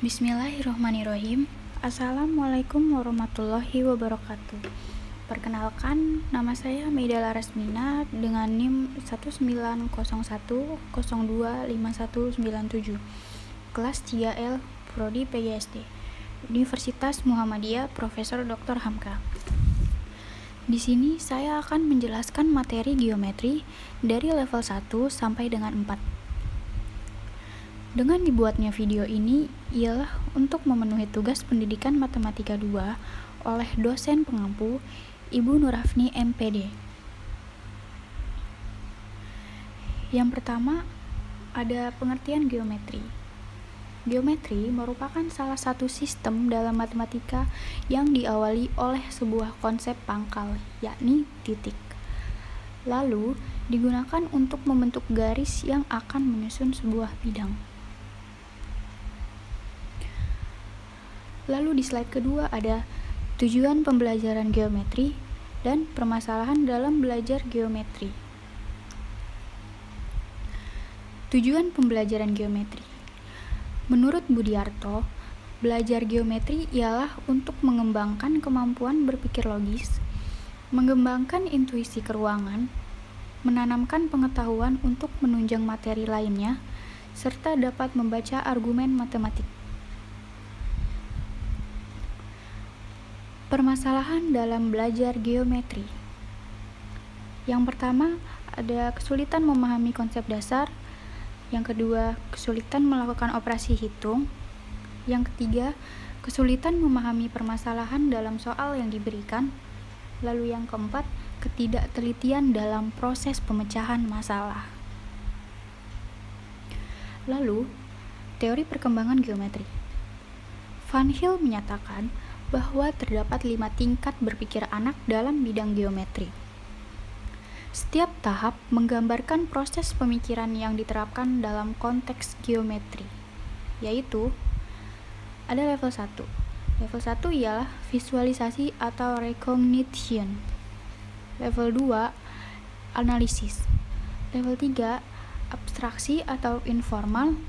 Bismillahirrohmanirrohim. Assalamualaikum warahmatullahi wabarakatuh. Perkenalkan, nama saya Maida Larasmina dengan NIM 1901025197, kelas 3L, Prodi PGSD, Universitas Muhammadiyah Profesor Dr. Hamka. Di sini saya akan menjelaskan materi geometri dari level 1 sampai dengan 4. Dengan dibuatnya video ini ialah untuk memenuhi tugas pendidikan Matematika 2 oleh dosen pengampu Ibu Nurafni MPD. Yang pertama, ada pengertian geometri. Geometri merupakan salah satu sistem dalam matematika yang diawali oleh sebuah konsep pangkal, yakni titik. Lalu, digunakan untuk membentuk garis yang akan menyusun sebuah bidang. Lalu di slide kedua ada tujuan pembelajaran geometri dan permasalahan dalam belajar geometri. Tujuan pembelajaran geometri. Menurut Budiarto, belajar geometri ialah untuk mengembangkan kemampuan berpikir logis, mengembangkan intuisi keruangan, menanamkan pengetahuan untuk menunjang materi lainnya, serta dapat membaca argumen matematik. Permasalahan dalam belajar geometri. Yang pertama, ada kesulitan memahami konsep dasar. Yang kedua, kesulitan melakukan operasi hitung. Yang ketiga, kesulitan memahami permasalahan dalam soal yang diberikan. Lalu yang keempat, ketidaktelitian dalam proses pemecahan masalah. Lalu, teori perkembangan geometri. Van Hill menyatakan bahwa terdapat 5 tingkat berpikir anak dalam bidang geometri. Setiap tahap menggambarkan proses pemikiran yang diterapkan dalam konteks geometri, yaitu ada level 1. Level 1 ialah visualisasi atau recognition. Level 2, analisis. Level 3, abstraksi atau informal,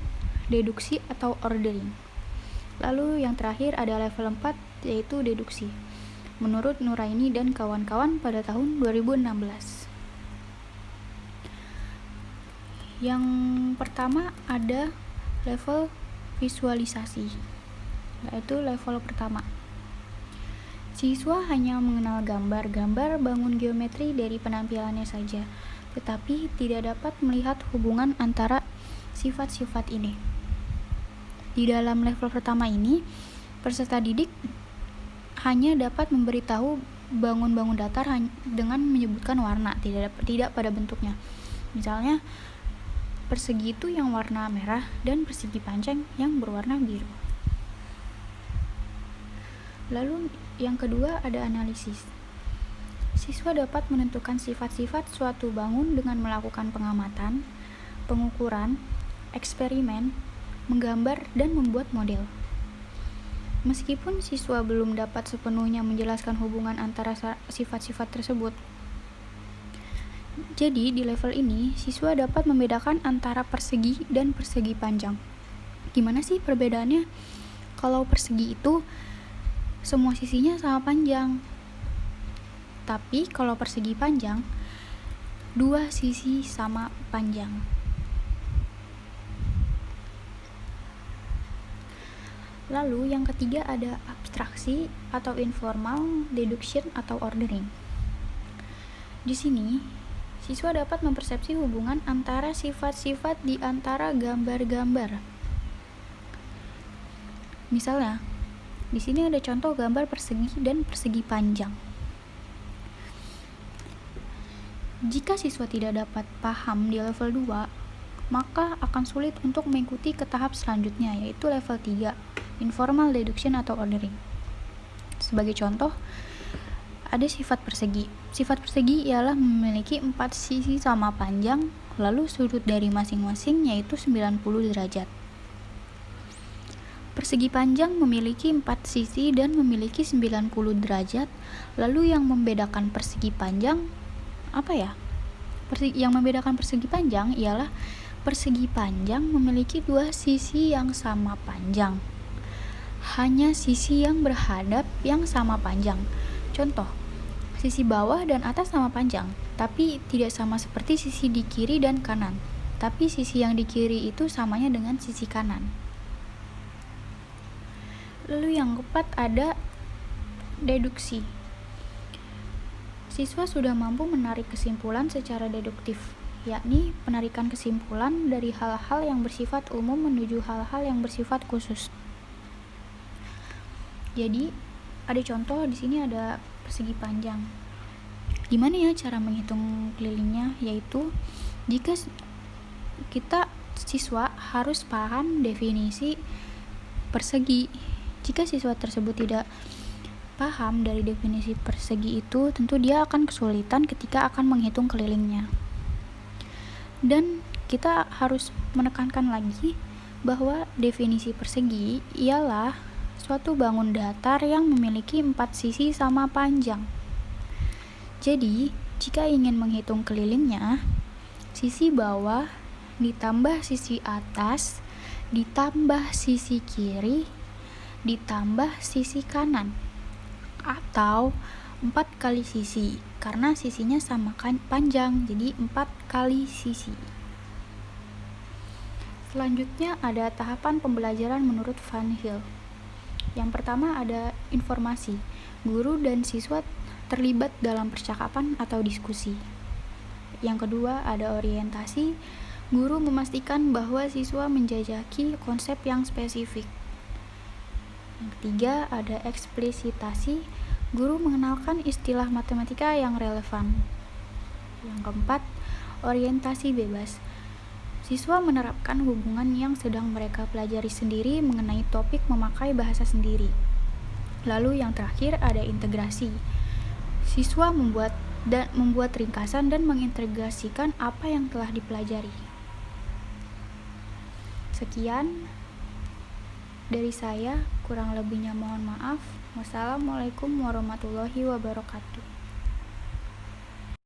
deduksi atau ordering. Lalu yang terakhir ada level 4, yaitu deduksi, menurut Nuraini dan kawan-kawan pada tahun 2016. Yang pertama ada level visualisasi, yaitu level pertama. Siswa hanya mengenal gambar-gambar bangun geometri dari penampilannya saja, tetapi tidak dapat melihat hubungan antara sifat-sifat ini. Di dalam level pertama ini, peserta didik hanya dapat memberitahu bangun-bangun datar dengan menyebutkan warna, tidak pada bentuknya. Misalnya, persegi itu yang warna merah dan persegi panjang yang berwarna biru. Lalu yang kedua ada analisis. Siswa dapat menentukan sifat-sifat suatu bangun dengan melakukan pengamatan, pengukuran, eksperimen, menggambar, dan membuat model. Meskipun siswa belum dapat sepenuhnya menjelaskan hubungan antara sifat-sifat tersebut. Jadi, di level ini, siswa dapat membedakan antara persegi dan persegi panjang. Gimana sih perbedaannya? Kalau persegi itu, semua sisinya sama panjang. Tapi, kalau persegi panjang, dua sisi sama panjang. Lalu yang ketiga ada abstraksi atau informal, deduction atau ordering. Di sini, siswa dapat mempersepsi hubungan antara sifat-sifat di antara gambar-gambar. Misalnya, di sini ada contoh gambar persegi dan persegi panjang. Jika siswa tidak dapat paham di level 2, maka akan sulit untuk mengikuti ke tahap selanjutnya, yaitu level 3. Informal, deduction, atau ordering. Sebagai contoh, ada sifat persegi. Sifat persegi ialah memiliki 4 sisi sama panjang, lalu sudut dari masing-masing yaitu 90 derajat. Persegi panjang memiliki 4 sisi dan memiliki 90 derajat, lalu yang membedakan persegi panjang apa ya? Yang membedakan persegi panjang ialah persegi panjang memiliki 2 sisi yang sama panjang. hanya sisi yang berhadap yang sama panjang. Contoh, sisi bawah dan atas sama panjang, tapi tidak sama seperti sisi di kiri dan kanan. Tapi sisi yang di kiri itu samanya dengan sisi kanan. Lalu yang keempat ada deduksi. Siswa sudah mampu menarik kesimpulan secara deduktif, yakni penarikan kesimpulan dari hal-hal yang bersifat umum menuju hal-hal yang bersifat khusus. Jadi, ada contoh di sini ada persegi panjang. Gimana ya cara menghitung kelilingnya? Yaitu jika kita siswa harus paham definisi persegi. Jika siswa tersebut tidak paham dari definisi persegi itu, tentu dia akan kesulitan ketika akan menghitung kelilingnya. Dan kita harus menekankan lagi bahwa definisi persegi ialah suatu bangun datar yang memiliki 4 sisi sama panjang. Jadi, jika ingin menghitung kelilingnya, sisi bawah ditambah sisi atas ditambah sisi kiri ditambah sisi kanan, atau 4 kali sisi, karena sisinya sama panjang, jadi 4 kali sisi. Selanjutnya ada tahapan pembelajaran menurut Van Hill. Yang pertama ada informasi. Guru dan siswa terlibat dalam percakapan atau diskusi. Yang kedua ada orientasi. Guru memastikan bahwa siswa menjajaki konsep yang spesifik. Yang ketiga ada eksplisitasi. Guru mengenalkan istilah matematika yang relevan. Yang keempat, orientasi bebas. Siswa menerapkan hubungan yang sedang mereka pelajari sendiri mengenai topik memakai bahasa sendiri. Lalu yang terakhir ada integrasi. Siswa membuat ringkasan dan mengintegrasikan apa yang telah dipelajari. Sekian dari saya, kurang lebihnya mohon maaf. Wassalamualaikum warahmatullahi wabarakatuh.